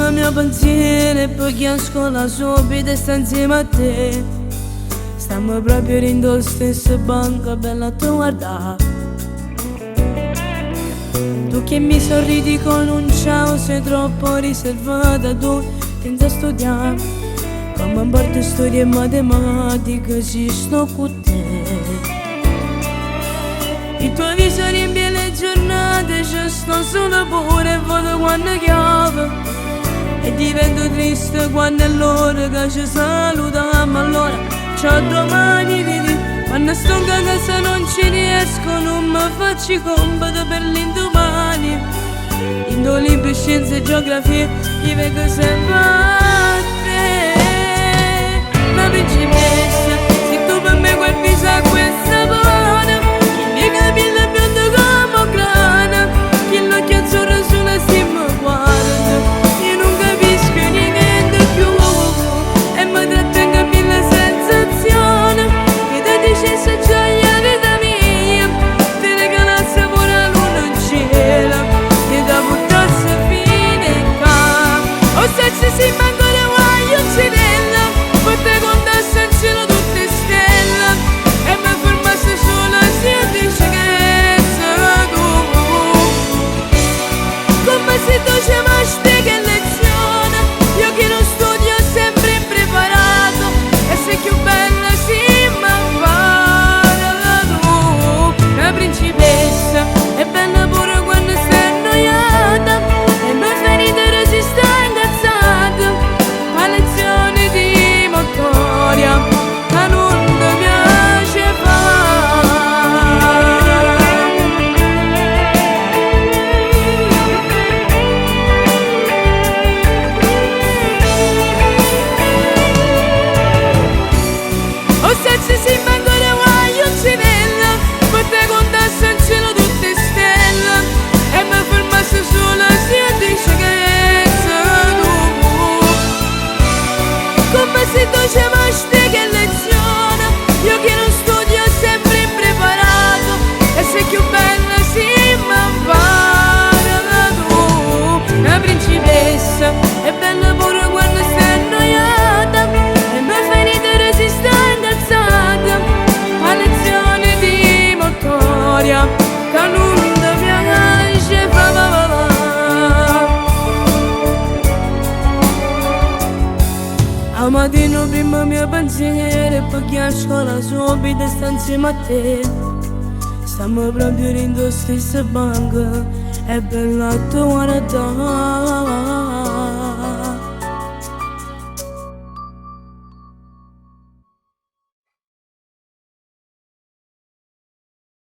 il mio pensiero e poi che a scuola subito sta insieme a te. Stiamo proprio rindo la stessa banca, bella a tu guardare. Tu che mi sorridi con un ciao, sei troppo riservata, tu senza studiare. Come importa storia e matematica, ci sto con te. Il tuo viso riempie le giornate, ci sto solo pure e vado quando chiave. E divento triste quando è l'ora che ci salutiamo. Allora, ciao domani, vedi. Quando sto in casa non ci riesco, non mi faccio i compiti per l'indomani. In due libri scienze e geografia, io vengo sempre a te. Ma principessa, se tu per me quel viso a questa buona, chi mi capilla biondo come grana, chi l'occhio azzurro sulla stima guarda. Io non capisco niente più e mi trattengo a mille sensazioni. Che ti dicesse gioia vita mia, ti regalasse pure la luna in cielo, ti da buttasse fine qua. O se ci si ancora voglio uccidere, poi te contasse in cielo tutte stelle e mi fermasse sola se dice che sei tu. Come se tu ci amaste che lezione, io che non studio sempre impreparato, e sei più bella sì ma impara tu. La principessa è bella pure quando sei annoiata e mi fai ridere se stai incazzata. Ma lezione di motoria che non ti piace fare. O se ci si ancora voglio uccidere, poi te contasse in cielo tutte stelle e mi fermasse sola se dice che sei tu. Come se tu ci amaste che lezione, io che non studio sempre impreparato, e sei più bella sì ma impara tu. La principessa è bella pure quando sei annoiata e mi fai ridere se stai incazzata. Ma lezione di motoria che non ti piace fa. Al mattino prima mio pensiero e poi che a scuola subito sta insieme a te. Stiamo proprio rindo stessa banca e bella a tu guardare.